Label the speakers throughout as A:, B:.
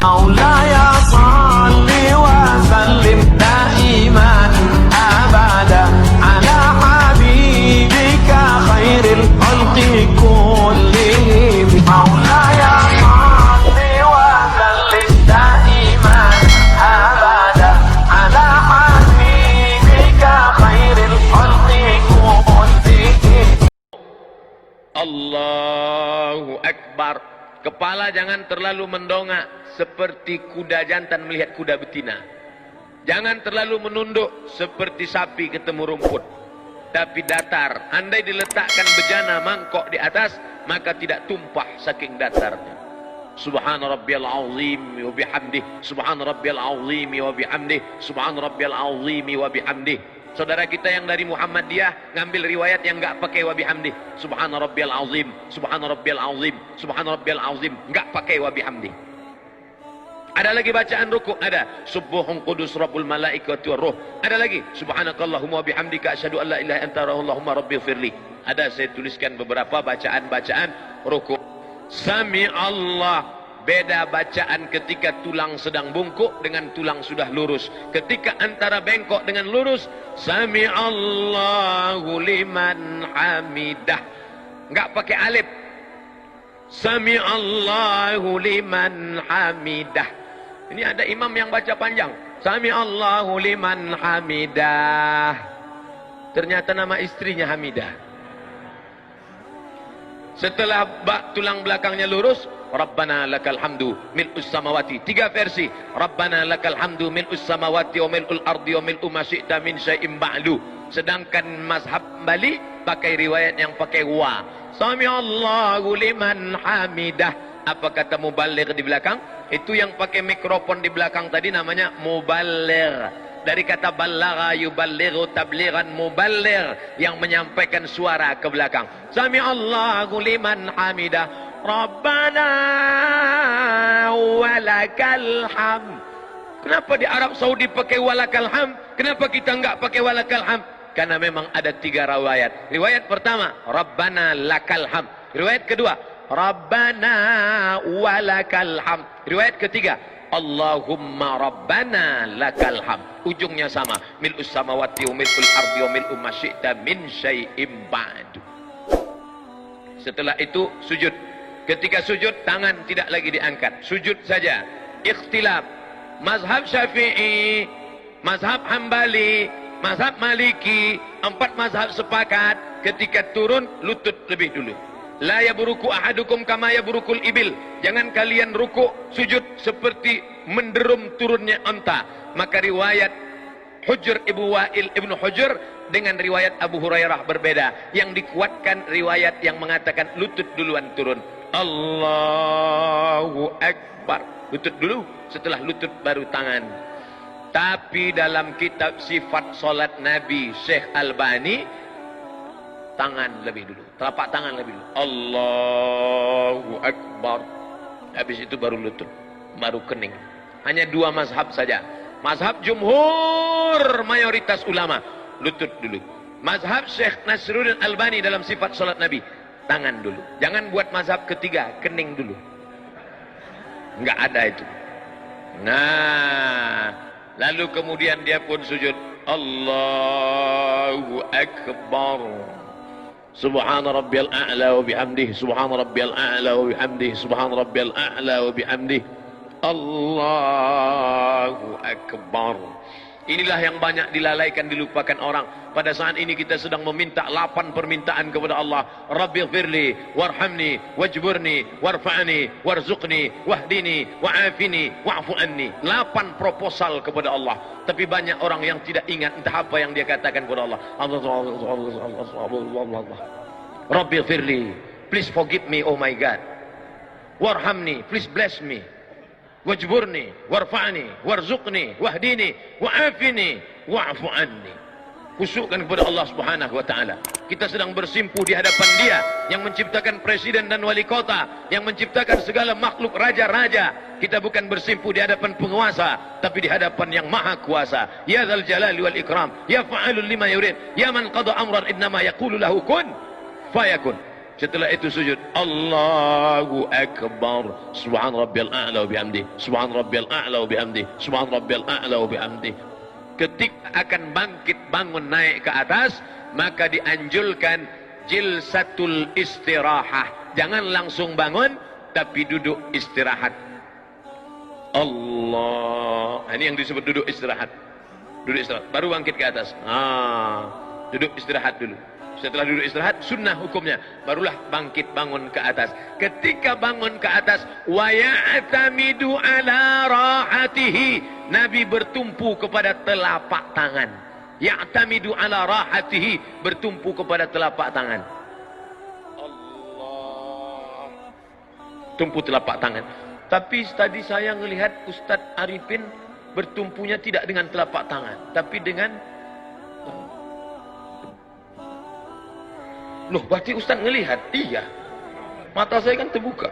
A: مولاي صل وسلم دائما أبدا على حبيبك خير الخلق كلهم مولاي صل وسلم دائما أبدا على حبيبك خير الخلق كلهم.
B: Allahu Akbar. Kepala jangan terlalu mendongak seperti kuda jantan melihat kuda betina. Jangan terlalu menunduk seperti sapi ketemu rumput. Tapi datar. Andai diletakkan bejana mangkok di atas, maka tidak tumpah saking datarnya. Subhana rabbiyal azim wa bihamdih. Subhana rabbiyal azim wa bihamdih. Subhana rabbiyal azim wa bihamdih. Saudara kita yang dari Muhammadiyah ngambil riwayat yang enggak pakai wa bihamdih. Subhana rabbiyal azim, subhana rabbiyal azim, subhana rabbiyal azim, enggak pakai wa bihamdih. Ada lagi bacaan ruku, ada subuhun qudus rabbul malaikati war ruh. Ada lagi subhanakallahumma wa bihamdika asyhadu an la ilaha illa anta allahumma rabbighfirli. Ada saya tuliskan beberapa bacaan-bacaan ruku. Sami Allah. Beda bacaan ketika tulang sedang bungkuk dengan tulang sudah lurus. Ketika antara bengkok dengan lurus, Sami Allahu liman hamidah. Enggak pakai alif. Sami Allahu liman hamidah. Ini ada imam yang baca panjang. Sami Allahu liman hamidah. Ternyata nama istrinya Hamidah. Setelah tulang belakangnya lurus, Rabbana lakal hamdu mil'us samawati. 3 versi. Rabbana lakal hamdu mil'us samawati wa mil'ul ardi wa mil'u ma syi'ta min syai'im ba'du. Sedangkan mazhab Bali pakai riwayat yang pakai wa. Sami Allahu liman hamidah. Apa kata mubaligh di belakang? Itu yang pakai mikrofon di belakang tadi namanya mubaligh. Dari kata balagha yuballighu tablighan muballigh, yang menyampaikan suara ke belakang. Sami Allahu liman hamidah. Rabbana walakal hamd. Kenapa di Arab Saudi pakai walakal hamd? Kenapa kita enggak pakai walakal hamd? Karena memang ada 3 riwayat. Riwayat pertama, Rabbana lakal hamd. Riwayat kedua, Rabbana walakal hamd. Riwayat ketiga, Allahumma Rabbana lakal hamd. Ujungnya sama, mil'us samawati wa mil'ul ardi wa mil'u ma syi'ta min syai'im ba'du. Setelah itu sujud. Ketika sujud, tangan tidak lagi diangkat. Sujud saja. Ikhtilaf. Mazhab Syafi'i, mazhab Hambali, mazhab Maliki, 4 mazhab sepakat. Ketika turun, lutut lebih dulu. La yaburuku ahadukum kama yaburukul ibil. Jangan kalian ruku, sujud seperti menderum turunnya unta. Maka riwayat Hujr Ibu Wa'il Ibnu Hujr dengan riwayat Abu Hurairah berbeda. Yang dikuatkan riwayat yang mengatakan lutut duluan turun. Allahu Akbar. Lutut dulu, setelah lutut baru tangan. Tapi dalam kitab sifat solat Nabi Syekh Albani, tangan lebih dulu, telapak tangan lebih dulu. Allahu Akbar. Habis itu baru lutut, baru kening. Hanya 2 mazhab saja. Mazhab jumhur mayoritas ulama, lutut dulu. Mazhab Syekh Nasruddin Albani dalam sifat solat Nabi, tangan dulu. Jangan buat mazhab ketiga, kening dulu. Enggak ada itu. Nah, lalu kemudian dia pun sujud. Allahu Akbar. Subhana rabbiyal a'la wa bihamdih. Subhana rabbiyal a'la wa bihamdih. Subhana rabbiyal a'la wa bihamdih. Allahu Akbar. Inilah yang banyak dilalaikan, dilupakan orang. Pada saat ini kita sedang meminta 8 permintaan kepada Allah. Rabbighfirli, warhamni, wajburni, warfa'ni, warzuqni, wahdini, wa'afini, wa'fu anni. 8 proposal kepada Allah. Tapi banyak orang yang tidak ingat entah apa yang dia katakan kepada Allah. Rabbighfirli, please forgive me, oh my God. Warhamni, please bless me. Wajburni, warfa'ni, warzuqni, wahdini, wa'afini, wa'fu anni. Khusyukkan kepada Allah Subhanahu wa taala. Kita sedang bersimpuh di hadapan Dia yang menciptakan presiden dan wali kota, yang menciptakan segala makhluk raja-raja. Kita bukan bersimpuh di hadapan penguasa, tapi di hadapan yang maha kuasa. Ya dzal jalali wal ikram, ya fa'alul lima yurid, ya man qada amran innama yaqulu lahu kun fayakun. Setelah itu sujud, Allahu Akbar, Subhan Rabbiyal A'la wa bihamdi, Subhan Rabbiyal A'la wa bihamdi, Subhan Rabbiyal A'la wa bihamdi. Ketika akan bangkit bangun naik ke atas, maka dianjurkan jilsatul istirahah. Jangan langsung bangun, tapi duduk istirahat. Allah, ini yang disebut duduk istirahat. Duduk istirahat, baru bangkit ke atas. Duduk istirahat dulu. Setelah duduk istirahat, sunnah hukumnya, barulah bangkit bangun ke atas. Ketika bangun ke atas, wa ya'tamidu ala rahatihi, Nabi bertumpu kepada telapak tangan. Ya'tamidu ala rahatihi, bertumpu kepada telapak tangan. Allah, tumpu telapak tangan. Tapi tadi saya melihat Ustadz Arifin bertumpunya tidak dengan telapak tangan, tapi dengan loh, berarti Ustaz ngelihat? Iya, mata saya kan terbuka.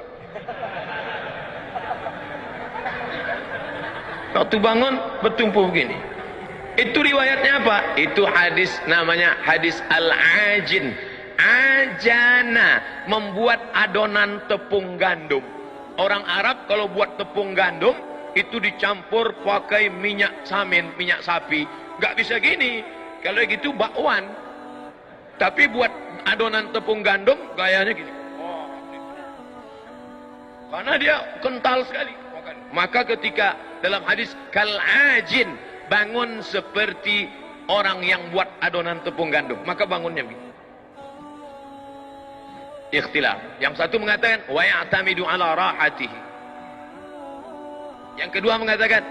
B: Waktu bangun bertumpu begini. Itu riwayatnya apa? Itu hadis, namanya hadis al-ajin. Ajana, membuat adonan tepung gandum. Orang Arab kalau buat tepung gandum itu dicampur pakai minyak samin, minyak sapi. Gak bisa gini. Kalau gitu bakwan. Tapi buat adonan tepung gandum gayanya gini. Karena dia kental sekali. Maka ketika dalam hadis kal-ajin, bangun seperti orang yang buat adonan tepung gandum, maka bangunnya begini. Ikhtilaf. Yang satu mengatakan wa ya'tamidu ala rahatihi. Yang kedua mengatakan,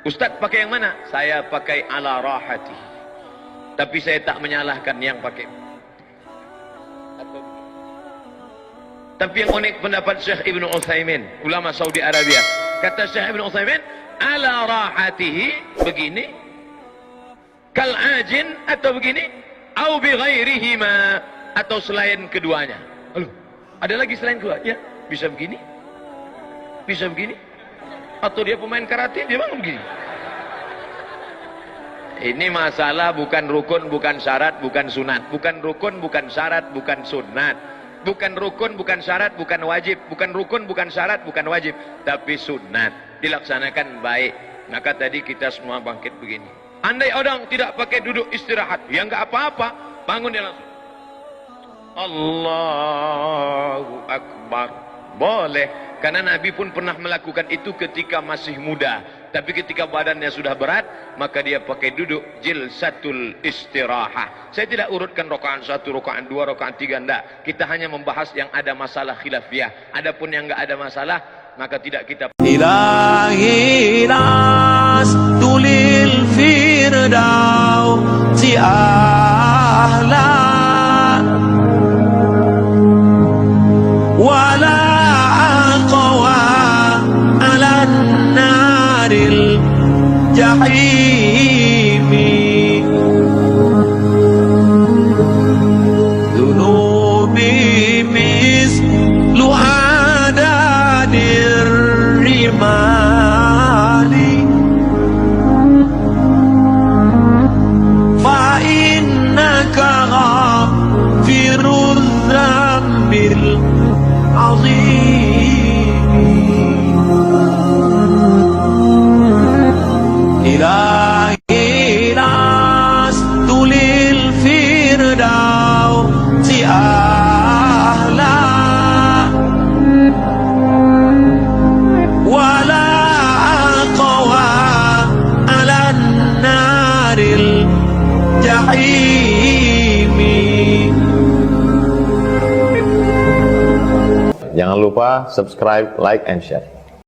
B: Ustaz pakai yang mana? Saya pakai ala rahatihi. Tapi saya tak menyalahkan yang pakai. Tapi yang unik pendapat Syekh Ibn Utsaimin, ulama Saudi Arabia. Kata Syekh Ibn Utsaimin, ala rahatihi, begini, kal ajin, atau begini, au bi ghairihima, atau selain keduanya. Aduh, ada lagi selain kedua? Ya, bisa begini, bisa begini, atau dia pemain karate, dia bangun begini. Ini masalah bukan rukun, bukan syarat, bukan sunat. Bukan rukun, bukan syarat, bukan sunat. Bukan rukun, bukan syarat, bukan wajib. Bukan rukun, bukan syarat, bukan wajib. Tapi sunat. Dilaksanakan baik. Maka tadi kita semua bangkit begini. Andai orang tidak pakai duduk istirahat, ya enggak apa-apa. Bangun dia langsung. Allahu Akbar. Boleh. Karena Nabi pun pernah melakukan itu ketika masih muda. Tapi ketika badannya sudah berat, maka dia pakai duduk jilsatul istirahah. Saya tidak urutkan rakaat 1, rakaat 2, rakaat 3, enggak. Kita hanya membahas yang ada masalah khilafiyah. Adapun yang enggak ada masalah, maka tidak kita.
A: Ilahi tulil firdausi ahla wala aqwa ala naril jahimi dunubi mislu adadir rimali fa innaka ghafirul dzambil Ilahi tulil firdausi ahla wala aqwa ala naril jahimi.
C: Jangan lupa subscribe, like, and share.